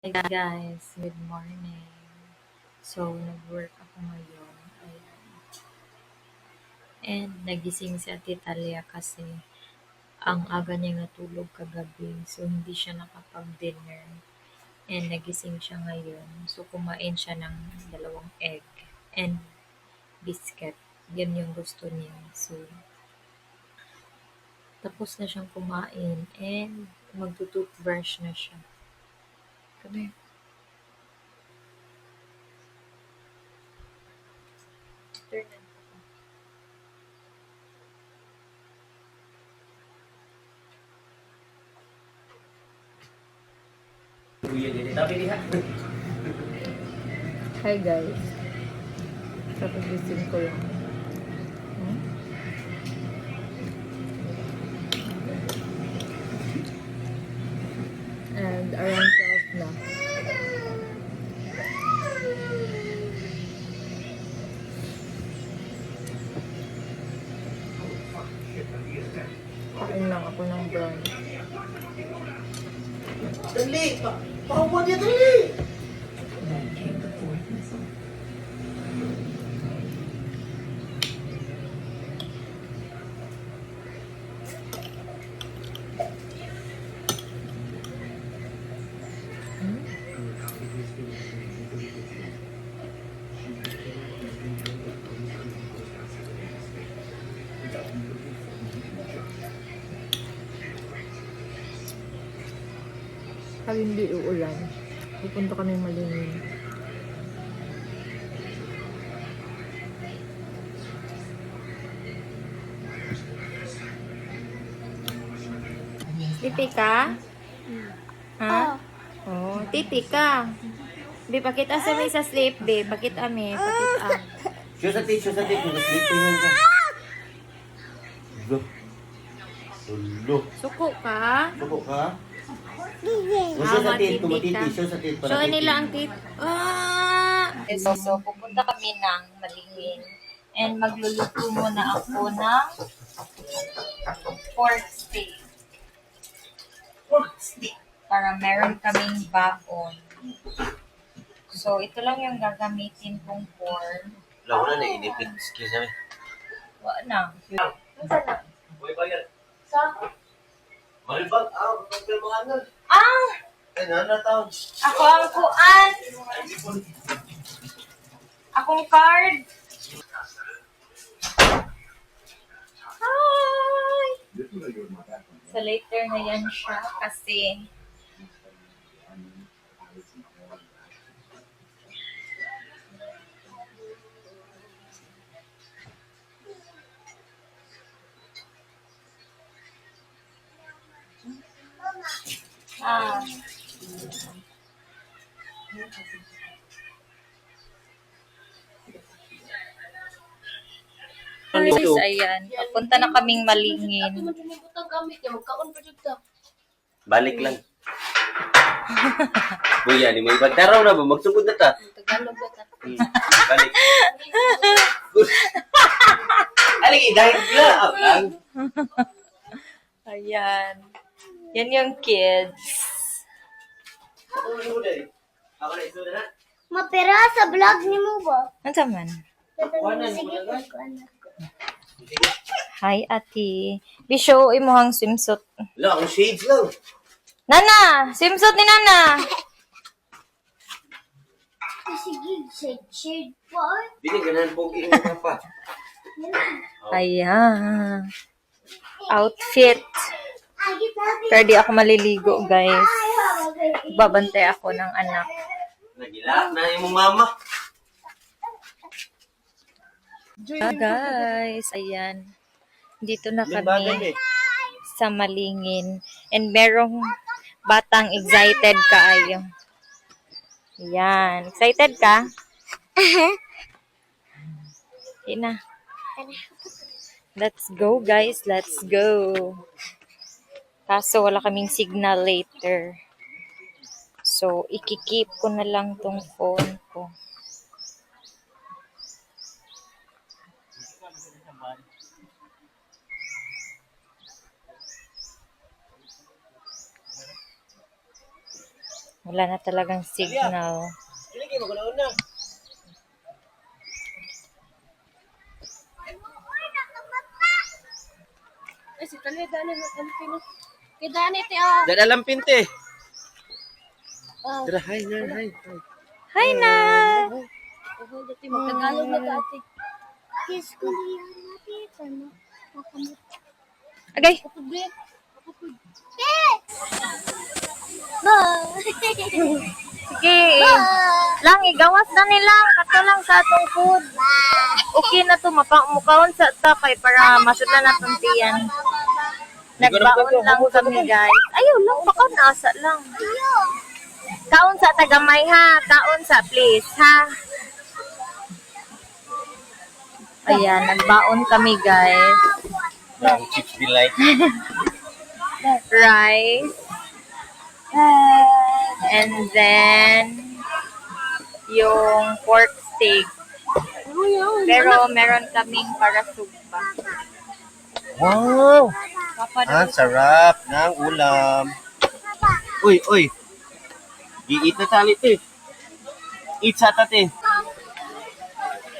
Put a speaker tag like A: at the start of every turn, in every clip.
A: Hi guys, good morning. So, nag-work ako ngayon. Ayan. And nagising si Ate Talia kasi ang aga niya natulog kagabi. So, hindi siya nakapag-dinner. And nagising siya ngayon. So, kumain siya ng 2 egg and biscuit. Yan yung gusto niya. So, tapos na siyang kumain and magto-toothbrush na siya. Come here. Turn on. Hi guys. Kapagising ko lang. And around 12 na. Kain lang ako ng brownie.
B: Dali! Paupo niya, dali!
A: Pag hindi uulan, pupunta kami Malingin. Titi ka? Ha? Oh, titi ka. Be, pakita sa may sa sleep, be. Pakita mi, pakita.
B: Show sa tit, Mag-sleeping yan ka. Ulo. Ulo.
A: Suko ka?
B: Suko ka? Show sa tit,
A: matindi ka.
B: Show sa tit.
A: Show nila ang tit. Ah! So, pupunta kami ng Malingin. And magluluto muna ako ng pork steak. Para meron kaming baon. So, ito lang yung gagamitin kong corn.
B: Wala ko na nainipid. Excuse me.
A: Wala na.
B: Uy, bayan.
A: Sa?
B: Malibag. Kapag mga ano.
A: Ah!
B: Ay, nanataw.
A: Ako ang kuan! Akong card! Hi! So, later na yan siya kasi ah, guys, ayan. Papunta na kaming Malingin.
B: Balik lang. Buya, ni may ibang taraw na ba? Magsugod na ta.
A: Tagalog ba ta?
B: Balik. Aling idahig na. Lang.
A: Ayan. Yan yung kids.
C: Mapera sa vlog ni mo ba?
A: Ano man? Hi, ate. Bisyo, imuhang swimsuit.
B: Wala, ang shades lang.
A: Nana! Swimsuit ni Nana!
C: Sige, shade po.
B: Binigyan po yung mga pa.
A: Ayan. Outfit. Pero di ako maliligo, guys. Babantay ako ng anak.
B: Nagila na yung mama.
A: Guys, ayan. Dito na kami sa Malingin. And merong batang excited kaayo. Ayan. Excited ka? Ina. Let's go, guys. Let's go. Kaso wala kaming signal later. So, ikikip ko na lang tong phone ko. Wala na talagang signal.
B: Dili kayo maguna-una.
C: Ay, si Talia, dali mo. Kaya dani, te, ah.
B: Dadalang pinte.
C: Ah.
B: Tara, hi.
A: Hi na!
C: Oh, dati magtagalog na ka, ate. Kiss ko niya natin. Ano? Makamot.
A: Agay!
C: Kapagbe. Yes! Bye!
A: Sige! Lang, igawas na nila. Kato lang sa atong food. Okay na to, mukaon sa tapay para masudlan na itong tiyan. Nagbaon lang kami, guys. Ayaw lang, baka nasa lang. Kaon sa tagamay, ha? Kaon sa please, ha? Ayan, nagbaon kami, guys.
B: Ang chips delight.
A: Rice. And then, yung pork steak. Pero meron kaming parasugba.
B: Wow!
A: Papadala.
B: Sarap ng ulam. Uy. Di-eat na talit eh. Eat sa tate.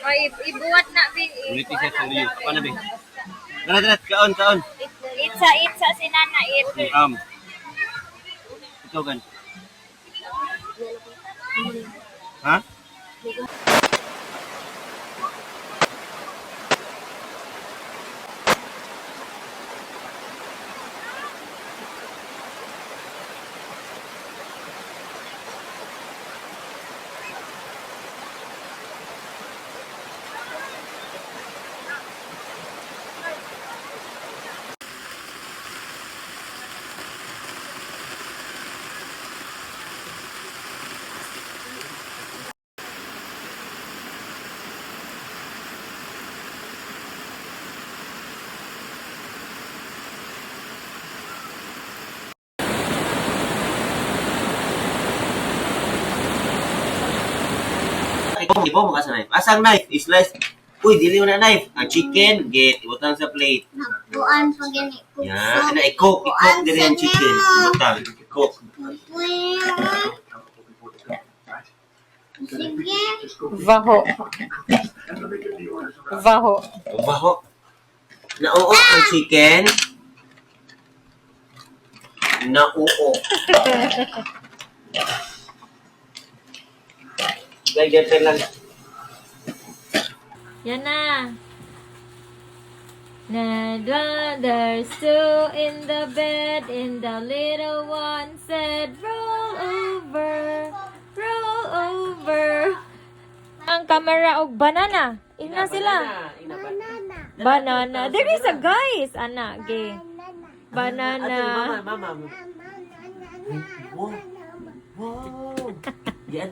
A: Oy, ibuwat na, Bin.
B: Ulitin siya sa liyo. Paano, Bin? Darat, kaon.
A: Itsa si Nana,
B: Ikaw gan. Ha? Ibo mo ka sa knife. Asang knife? Slice. Uy, dili mo na knife. Ang chicken, get. Ibutang sa plate.
C: Buan pa gani ko.
B: Yan. I-cook din yung chicken. Ibutang. I-cook.
C: Sige.
A: Vaho. Vaho.
B: Baho. Nauo ang chicken. Nauo. Ganyan lang.
A: Yan na. There's two in the bed, and the little one said, roll over, roll over. Ang camera og banana. Ina sila. Banana. There is a guys. Ana, gay. Banana.
B: Mama. Wow. Wow. Yan.